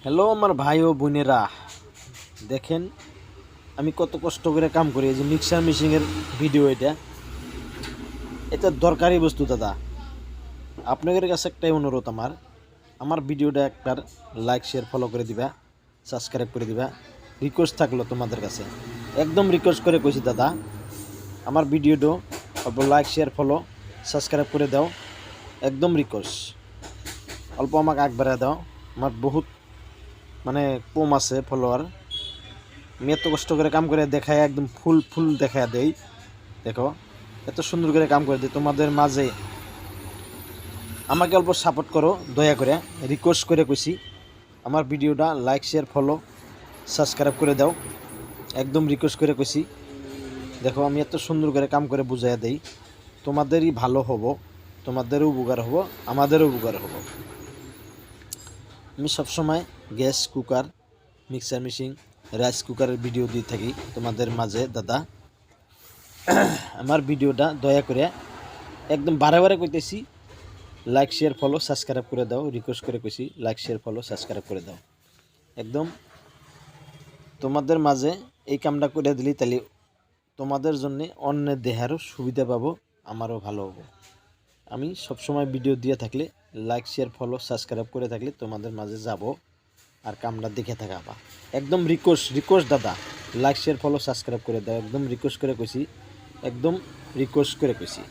Hello আমার ভাই ও বোনেরা, দেখেন আমি কত কষ্ট করে কাম করি। এই যে মিক্সার মেশিনের ভিডিও, এটা দরকারি বস্তু দাদা। আপনাদের কাছে একটাই অনুরোধ, আমার আমার ভিডিওটা একবার লাইক শেয়ার ফলো করে দিবা, সাবস্ক্রাইব করে দিবা। রিকোয়েস্ট থাকলো তোমাদের কাছে, একদম রিকোয়েস্ট করে কইছি দাদা, আমার ভিডিওটা অল্প লাইক শেয়ার ফলো সাবস্ক্রাইব করে দাও, একদম রিকোয়েস্ট। অল্প আমাকে আগ বাড়ায় দাও, আমার বহুত মানে কম আছে ফলোয়ার। আমি এত কষ্ট করে কাম করে দেখায়, একদম ফুল ফুল দেখায় দেই। দেখো এত সুন্দর করে কাম করে দিই তোমাদের মাঝে, আমাকে অল্প সাপোর্ট করো দয়া করে, রিকোয়েস্ট করে কইছি। আমার ভিডিওটা লাইক শেয়ার ফলো সাবস্ক্রাইব করে দাও, একদম রিকোয়েস্ট করে কইছি। দেখো আমি এত সুন্দর করে কাম করে বুঝাইয়া দেই, তোমাদেরই ভালো হব, তোমাদেরও উপকার হব, আমাদেরও উপকার হব। আমি সবসময় gas cooker, mixer machine, rice কুকারের ভিডিও দিয়ে থাকি তোমাদের মাঝে দাদা। আমার ভিডিওটা দয়া করে একদম বারে বারে কইতেছি, লাইক শেয়ার ফলো সাবস্ক্রাইব করে দাও, রিকোয়েস্ট করে কইছি লাইক শেয়ার ফলো সাবস্ক্রাইব করে দাও। একদম তোমাদের মাঝে এই কামটা করে দিলি, তাহলে তোমাদের জন্য অন্যের দেহারও সুবিধা পাবো, আমারও ভালো হবো। আমি সবসময় ভিডিও দিয়ে থাকলে, লাইক শেয়ার ফলো সাবস্ক্রাইব করে থাকলে তোমাদের মাঝে যাব আর কামটা দেখে থাকাবা। একদম রিকোয়েস্ট দাদা, লাইক শেয়ার ফলো সাবস্ক্রাইব করে দাও, একদম রিকোয়েস্ট করে কইছি, একদম রিকোয়েস্ট করে কইছি।